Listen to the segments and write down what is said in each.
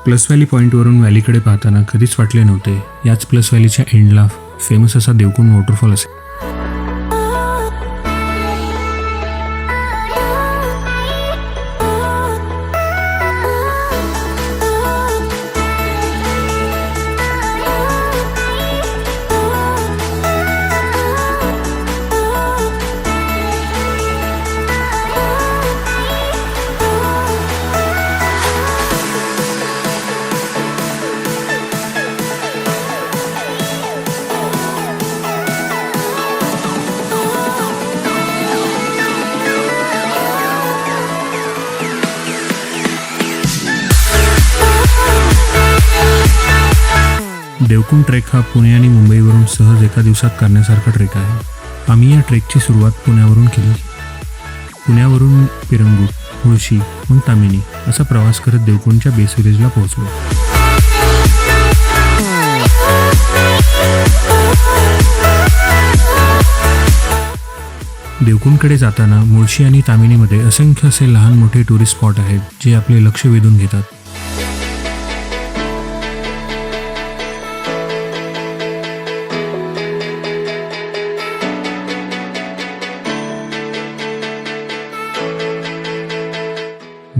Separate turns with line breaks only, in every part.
Plus valley पॉईंटवरून व्हॅलीकडे पाहताना कधीच वाटले नव्हते याच प्लस व्हॅलीच्या एंडला फेमस असा देवकुंड वॉटरफॉल असेल. देवकुंड ट्रेक हा पुणे आणि मुंबईवरून सहज एका दिवसात करण्यासारखा ट्रेक आहे. आम्ही या ट्रेकची सुरुवात पुण्यावरून केली. पुण्यावरून पिरंगूट, मुळशी, मग तामिनी असा प्रवास करत देवकुंडच्या बेस विलेजला पोहोचलो. देवकुंडकडे जाताना मुळशी आणि तामिनीमध्ये असंख्य असे लहान मोठे टुरिस्ट स्पॉट आहेत जे आपले लक्ष वेधून घेतात.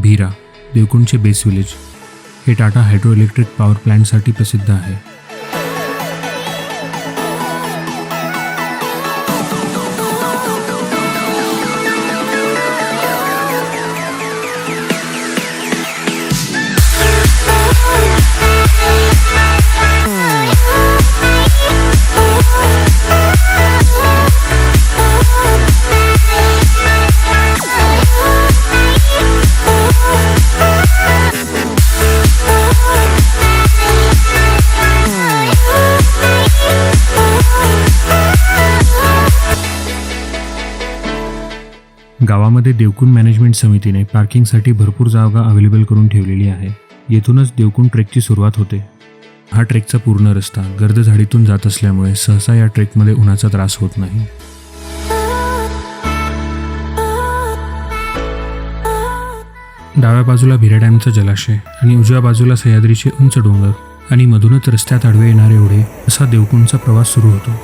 भीरा देवकुंडचे बेस विलेज हे टाटा हायड्रोइलेक्ट्रिक पॉवर प्लॅन्टसाठी प्रसिद्ध आहे. गावामध्ये देवकुंड मॅनेजमेंट समितीने पार्किंगसाठी भरपूर जागा अवेलेबल करून ठेवलेली आहे. येथूनच देवकुंड ट्रेकची सुरुवात होते. हा ट्रेकचा पूर्ण रस्ता गर्द झाडीतून जात असल्यामुळे सहसा या ट्रेकमध्ये उन्हाचा त्रास होत नाही. डाव्या बाजूला भिरा डॅमचा जलाशय आणि उजव्या बाजूला सह्याद्रीचे उंच डोंगर आणि मधूनच रस्त्यात आडवे येणारे ओढे असा देवकुंडचा प्रवास सुरू होतो.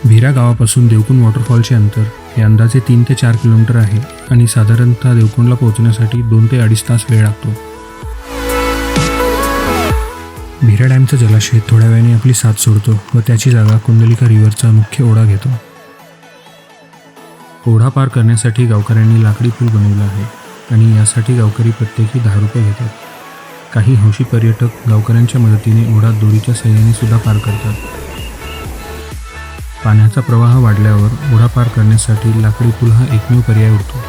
भीरा गावापासून देवकुंड वॉटरफॉलचे अंतर हे अंदाजे 3 ते 4 किलोमीटर आहे आणि साधारणतः देवकुंडला पोहोचण्यासाठी 2 ते 2.5 तास वेळ लागतो. भीरा डॅमचा जलाशय थोड्या वेळाने आपली साथ सोडतो व त्याची जागा कुंडलिका रिव्हरचा मुख्य ओढा घेतो. ओढा पार करण्यासाठी गावकऱ्यांनी लाकडी पूल बनवला आहे आणि यासाठी गावकरी प्रत्येकी 10 रुपये घेतात. काही हौशी पर्यटक गावकऱ्यांच्या मदतीने ओढा दोरीच्या सहाय्याने सुद्धा पार करतात. पाण्याचा प्रवाह वाढल्यावर ओढा पार करण्यासाठी लाकडी पूल हा एकमेव पर्याय उरतो.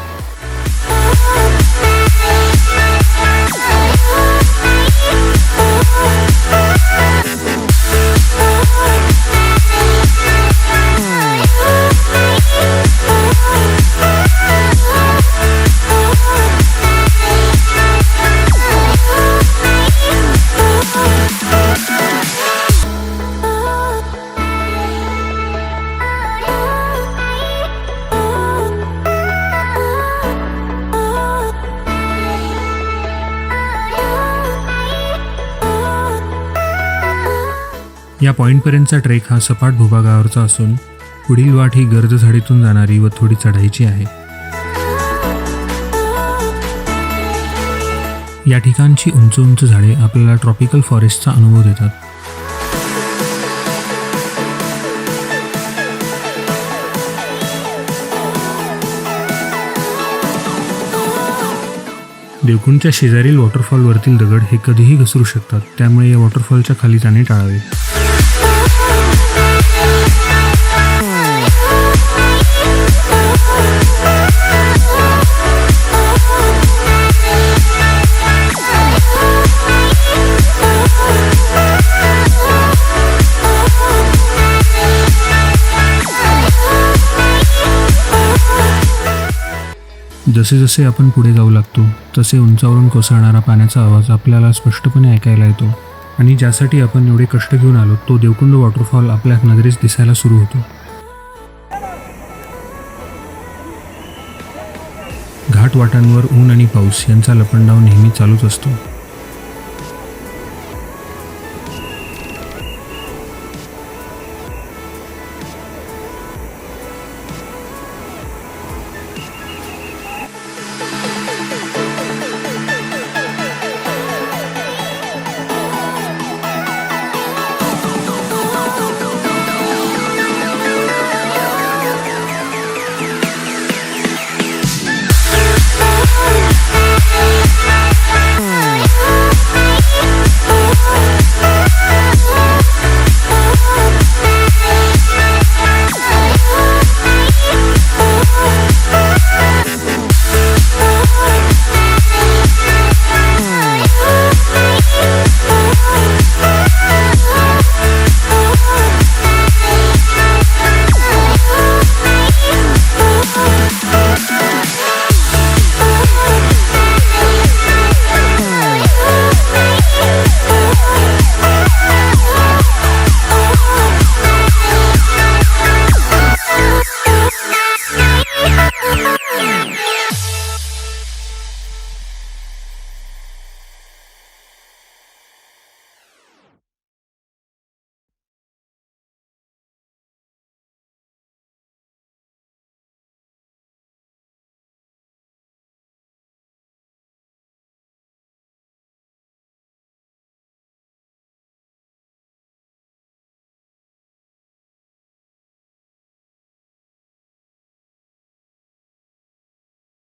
या पॉईंटपर्यंतचा ट्रेक हा सपाट भूभागावरचा असून पुढील वाट ही गर्द झाडीतून जाणारी व थोडी चढाईची आहे. या ठिकाणची उंच उंच झाडे आपल्याला ट्रॉपिकल फॉरेस्टचा अनुभव देतात. देवकुंडच्या शेजारील वॉटरफॉलवरतील दगड हे कधीही घसरू शकतात, त्यामुळे या वॉटरफॉलच्या खाली जाणे टाळावे. जसे जसे आपण पुढे जाऊ लागतो तसे उंचावरून कोसळणारा पाण्याचा आवाज आपल्याला स्पष्टपणे ऐकायला येतो आणि ज्यासाठी आपण एवढे कष्ट घेऊन आलो तो देवकुंड वॉटरफॉल आपल्या नजरेस दिसायला सुरू होतो. घाट वाटांवर ऊन आणि पाऊस यांचा लपंडाव नेहमी चालूच असतो.